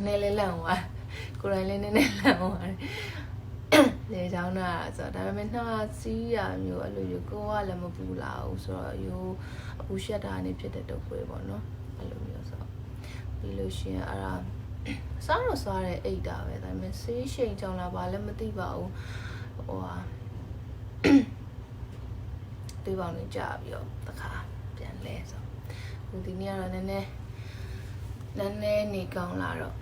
နေလေးလန့်သွားကိုယ်တိုင်လေးနည်းနည်းလန့်သွားလေချောင်းတာဆိုတော့ဒါပေမဲ့နှာစီးရမျိုးအဲ့လိုမျိုးကိုကလည်းမပူလာဘူးဆိုတော့ရိုးအပူရှက်တာနေဖြစ်တဲ့တုပ်ကွေးပေါ့နော်အဲ့လိုမျိုးဆိုပြီးလို့ရှိရင်အဲ့ဒါစားတော့စားတဲ့အိတ်တာပဲဒါပေမဲ့ဆေးရှိန်ကြောင်လာပါလည်းမသိပါဘူးဟိုဟာတွေးပေါင်းနေကြပြီးတော့တခါပြန်လဲဆိုဟိုဒီနေ့ကတော့နည်းနည်းနေကောင်းလာတော့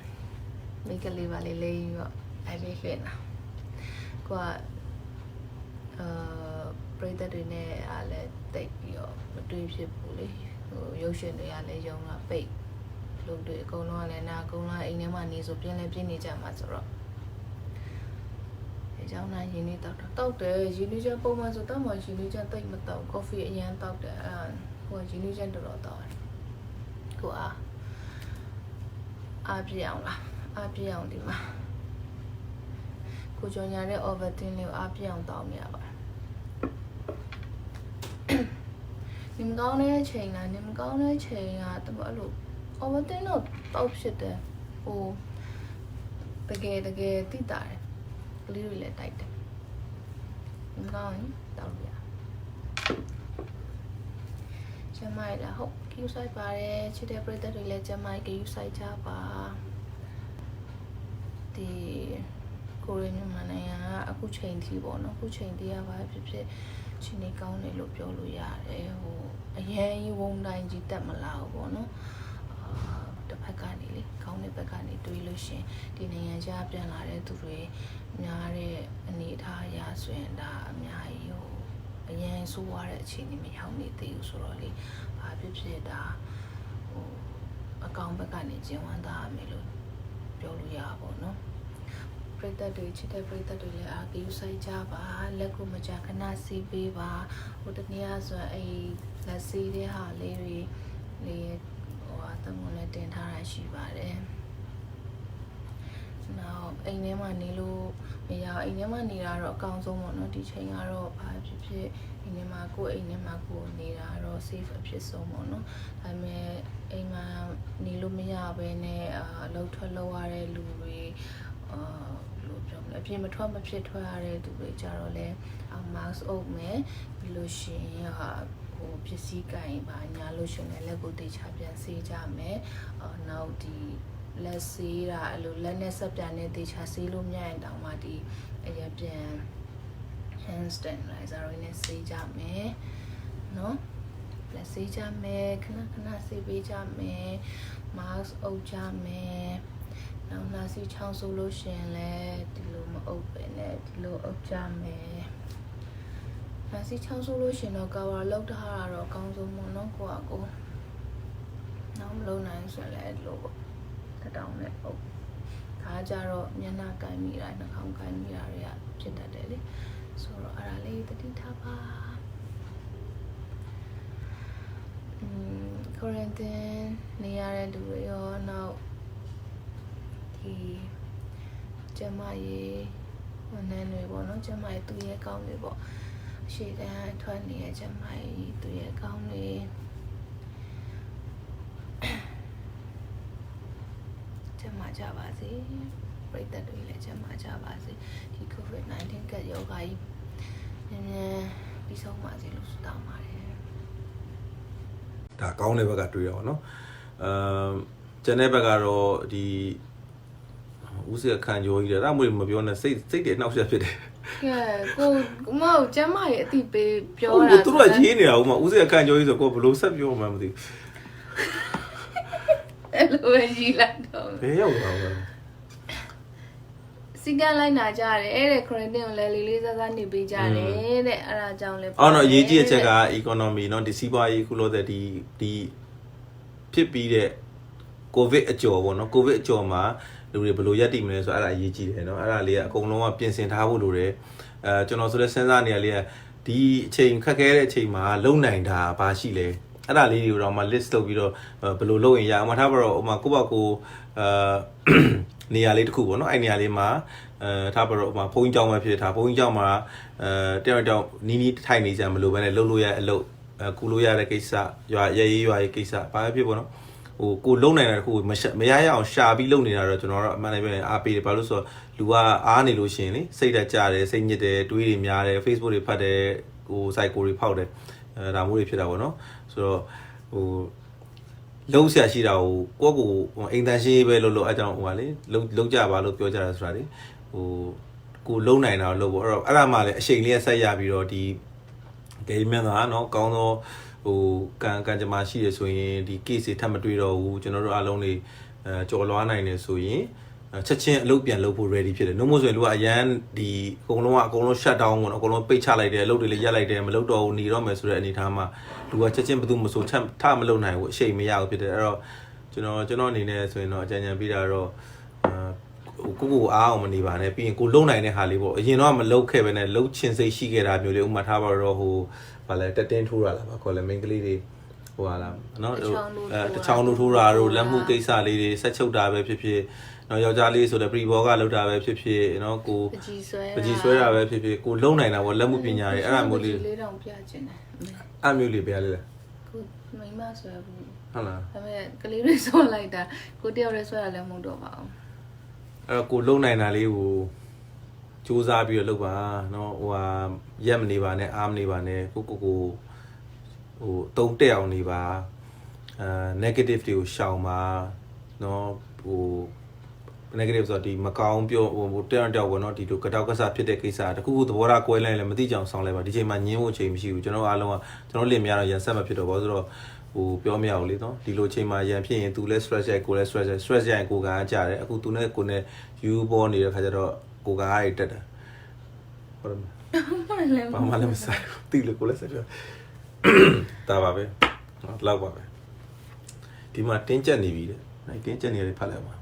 မိကလေးပါလေးလေးပြီးတော့အဲ့ဒီဖြစ်နေတာကိုကပရိသတ်တွေနဲ့အားလည်းတိတ်ပြီးတော့မတွေးဖြစ်ဘူးလေဟိုရုပ်ရှင်တွေကလည်းယုံတာပိတ်လို့တွေအကုန်လုံးကလည်းနာအကုန်လုံးအိမ်ထဲမှာနေဆိုပြင်းနေကြမှာဆိုတော့အကြောင်းနာရင်းနေတောက်တယ်ရင်းနှီးချက်ပုံမှန်ဆိုတော့မှရင်းနှီးချက်တိတ်မတောက်ကော်ဖီအရင်တောက်တယ်ဟိုရင်းနှီးချက်တော်တောက်တယ်ကိုအားပြအောင်လားအားပြအောင်ဒီမှာကိုကြော်ညာတဲ့ Ovaltine လေးကိုအားပြအောင်တောင်းနေရပါတယ်နင်ကောင်းတဲ့ချိန်လားနင်ကောင်းတဲ့ချိန်ကတမအဲ့လို Ovaltine တော့တောက်ဖြစ်တယ်ဟိုတကယ်တိတာတယ်ကလေးတွေလည်းတိုက်တယ်နင်ကောင်းရင်တောက်ရကျမရလားဟုတ်ကယူဆိုင်ပါတယ်ချစ်တဲ့ပရိသတ်တွေလည်းကျမရကယူဆိုင်ကြပါဒီကိုရီးယားနိုင်ငံကအခုချိန်ထိပေါ့နော်အခုချိန်တည်းကဘာဖြစ်ချင်းနေကောင်းတယ်လို့ပြောလို့ရတယ်ဟိုအရင်ဝုံတိုင်းကြီးတက်မလာဘူးပေါ့နော်တစ်ဖက်ကနေလေကောင်းတဲ့ဘက်ကနေတွေးလို့ရှင်ဒီနိုင်ငံခြားပြန်လာတဲ့သူတွေများတဲ့အနေအထားအရဆိုရင်ဒါအများကြီးဟိုအရင်ဆိုးရတဲ့အခြေအနေမရောက်နေသေးဘူးဆိုတော့လေဘာဖြစ်ဒါဟိုအကောင်ဘက်ကနေကျင်းဝန်းသားမယ်လို့ပြောလို့ရပါပေါ့နော်ပရိသတ်တွေချစ်တဲ့ပရိသတ်တွေလည်းအားကယူဆိုင်ကြပါလက်ကိုမကြခဏစီးပေးပါဟိုတနေ့ကဆိုအဲ့လက်စီးတဲ့ဟာလေးတွေလေဟိုအသမုံနဲ့တင်ထားတာရှိပါတယ်နောက်အိမ်ထဲမှာနေလို့မရအိမ်ထဲမှာနေတာတော့အကောင်းဆုံးပေါ့နော်ဒီချိန်ကတော့ဘာဖြစ်အိမ်ထဲမှာကိုယ်အိမ်ထဲမှာကိုယ်နေတာတော့ safe အဖြစ်ဆုံးပေါ့နော်ဒါပေမဲ့အိမ်မှာနေလို့မရဘဲနဲ့အလုပ်ထွက်လုပ်ရတဲ့လူတွေလို့ပြောမလဲအပြင်မထွက်မဖြစ်ထွက်ရတဲ့သူတွေကြတော့လဲmask အုပ်မယ်ပြီးလို့ရှိရင်ဟိုပစ္စည်းကင်ပါညာလို့ရှင်လည်းလက်ကိုတေချာပြန်ဆေးကြမယ်နောက်ဒီလက်ဆေးတာအဲ့လိုလက်နဲ့ဆက်ပြန်နဲ့တေချာဆေးလို့မရရင်တောင်မှဒီအရင်ပြန် hand sterilizer ရင်းနဲ့ဆေးကြမယ်နော်လက်ဆေးကြမယ်ခဏဆေးပေးကြမယ် mask အုပ်ကြမယ်နောက်နာစီချောင်းဆိုလို့ရှင်လဲဒီလိုမအုပ်ပဲနဲ့ဒီလိုအုပ်ကြမယ်နာစီချောင်းဆိုလို့ရှင်တော့ cover လောက်ထားတာတော့အကောင်းဆုံးပေါ့နော်ကိုနောက်မလုံးနိုင်ဆိုလဲဒီလိုပေါ့တောင်းနဲ့အုပ်ဒါကြတော့မျက်နှာကိုင်းမိတာနှာခေါင်းကိုင်းမိတာတွေကဖြစ်တတ်တယ်လေဆိုတော့အဲ့ဒါလေးတတိထားပါquarantine နေရတဲ့လူတွေရောနောက်ဒီကျမရေးဝန်ထမ်းတွေပေါ့နော်ကျမရေးသူရဲ့ကောင်းတွေပေါ့ရှေ့တန်းထွက်နေတဲ့ကျမရေးသူရဲ့ကောင်းတွေကျမကြပါစေပရိသတ်တွေလည်းကျမကြပါစေဒီ COVID-19 ကရောဂါကြီးနည်းနည်းပြီးဆုံးပါစေလို့ဆုတောင်းပါတယ်ဒါကောင်းတဲ့ဘက်ကတွေးရအောင်နော်ကျန်တဲ့ဘက်ကတော့ဒီဦးစီအခန့်ကျော်ကြီးတယ်ဒါမှမပြောနဲ့စိတ်တွေနှောက်ယှက်ဖြစ်တယ်ကဲကိုမဟုတ်ကျမရဲ့အတိပေးပြောတာသူတို့ကရေးနေတာဦးမဦးစီအခန့်ကျော်ကြီးဆိုကိုဘယ်လိုဆက်ပြောမှမသိဘူးအဲ့လိုပဲကြီးလိုက်တော့ဘယ်ရောက်သွားလဲစီကလိုက်နာကြတယ်အဲ့တဲ့ quarantine ကိုလည်းလေးစားစားနေပေးကြတယ်တဲ့အဲ့ဒါကြောင့်လည်းအော်နော်အရေးကြီးတဲ့အချက်က economy เนาะဒီစီးပွားရေးခုလို့တဲ့ဒီဖြစ်ပြီးတဲ့ covid အကျော်ပေါ့နော် covid အကျော်မှာလူတွေဘယ်လိုရပ်တည်မလဲဆိုတော့အဲ့ဒါအရေးကြီးတယ်เนาะအဲ့ဒါလေးကအကုန်လုံးကပြင်ဆင်ထားဖို့လိုတယ်ကျွန်တော်ဆိုလည်းစဉ်းစားနေရလေးကဒီအချိန်ခက်ခဲတဲ့အချိန်မှာလုံနိုင်တာဘာရှိလဲအဲ့ဒါလေးတွေကိုတော့မှ list လုပ်ပြီးတော့ဘယ်လိုလုပ်ရင်ရအောင်မထားပါတော့ဟိုမှာကိုယ့်ဘက်ကိုနေရာလေးတစ်ခုပေါ့နော်အဲ့နေရာလေးမှာထားပါတော့ဟိုမှာဘုန်းကြီးကျောင်းပဲဖြစ်ထားဘုန်းကြီးကျောင်းမှာတယောက်နီးထိုင်နေကြမလို့ပဲနဲ့လှုပ်လို့ရအလုပ်ကူလို့ရတဲ့ကိစ္စရွာရေးကိစ္စဘာပဲဖြစ်ပေါ့နော် ကိုလုံနိုင်တဲ့ခုမရရအောင်ရှာပြီးလုံနေတာတော့ကျွန်တော်တို့အမှန်တကယ်အားပေးတယ်ဘာလို့ဆိုတော့လူကအားနေလို့ရှိရင်လေစိတ်တက်ကြတယ်စိတ်ညစ်တယ်တွေးတွေများတယ် Facebook တွေဖတ်တယ်psycho တွေဖောက်တယ်ဒါမျိုးတွေဖြစ်တာပေါ့နော်ဆိုတော့လုံးဆရာရှိတာကိုအိမ်တန်းရှင်းပဲလို့အဲကြောင့်လေလုံးကြပါလို့ပြောကြတာဆိုတာလေကိုလုံးနိုင်တာလို့ပေါ့အဲ့တော့အဲ့ဒါမှလည်းအချိန်လေးဆက်ရပြီးတော့ဒီဂိမ်းမြန်တာနော်ကောင်းသောကန်ကြမာရှိရဆိုရင်ဒီ case တွေထပ်မတွေ့တော့ဘူးကျွန်တော်တို့အားလုံးတွေကြော်လွားနိုင်တယ်ဆိုရင်ချက်ချင်းအလုပ်ပြန်လုပ်ဖို့ ready ဖြစ်တယ်နှုတ်မို့ဆိုရင်လူကအရန်ဒီအကုန်လုံး shut down ပေါ့နော်အကုန်လုံးပိတ်ချလိုက်တယ်အလုပ်တွေလည်းရပ်လိုက်တယ်မလုပ်တော့ဘူးနေတော့မယ်ဆိုတဲ့အနေအထားမှာလူကချက်ချင်းဘယ်သူမှမဆိုထမလုပ်နိုင်ဘူးအချိန်မရဘူးဖြစ်တယ်အဲ့တော့ကျွန်တော်အနေနဲ့ဆိုရင်တော့အကြံဉာဏ်ပေးတာတော့ကိုအားအောင်မနေပါနဲ့ပြီးရင်ကိုလုံနိုင်တဲ့ဟာလေးပေါ့အရင်တော့မလုံခဲ့ပဲနဲ့လုံချင်စိတ်ရှိခဲ့တာမျိုးလေးဥမာထားပါတော့ဗာလဲတက်တင်းထိုးတာလားဗာခေါ်လဲ main ကလေးတွေဟာလားနော်တချောင်းထိုးတာတို့လက်မှုကိစ္စလေးတွေဆက်ချုပ်တာပဲဖြစ်ဖြစ်နော်ယောက်ျားလေးဆိုလဲ pre ball ကလောက်တာပဲဖြစ်ဖြစ်နော်ကိုပကြီးဆွဲတာပဲဖြစ်ဖြစ်ကိုလုံနိုင်တာပေါ့လက်မှုပညာတွေအဲ့ဒါမျိုးလေးလေးတောင်ပြချင်တယ်အဲ့မျိုးလေးပြရလေးလားကိုမိမဆွဲဘူးဟုတ်လားဒါပေမဲ့ကလေးတွေဆွဲလိုက်တာကိုတယောက်တည်းဆွဲတာလည်းမဟုတ်တော့ပါဘူးအဲ့တော့ကိုလုံနိုင်တာလေးကိုစူးစမ်းပြီးတော့လုပ်ပါနော်ရက်မနေပါနဲ့အားမနေပါနဲ့ကိုတုံးတက်အောင်နေပါnegative တွေကိုရှောင်ပါနော်negative ဆိုတော့ဒီမကောင်းပြောတောက်ပေါ့နော်ဒီလိုကတောက်ကစားဖြစ်တဲ့ကိစ္စတခုခုသဘောထားကွဲလိုက်လည်းမသိကြအောင်ဆောင်းလိုက်ပါဒီချိန်မှာညင်းဖို့ချိန်မရှိဘူးကျွန်တော်အားလုံးကကျွန်တော်လင်မရတော့ရန်ဆက်မဖြစ်တော့ဘာလို့ဆိုတော့ပြောမရဘူးလေနော်ဒီလိုချိန်မှာရန်ဖြစ်ရင် तू လဲ stress ရိုက်ကိုလဲ stress ရိုက်ကိုကကြတယ်အခု तू နဲ့ကိုနဲ့ you ပေါ်နေတဲ့ခါကျတော့ကိုကအားရတက်တယ်ဟုတ်တယ်ဘာမှလည်းမဆိုင်ဘူးတီးလို့ကိုလဲဆက်ပြောဒါပါပဲလောက်ပါပဲဒီမှာတင်းကျပ်နေပြီတဲ့တင်းကျပ်နေရတယ်ဖတ်လိုက်ပါ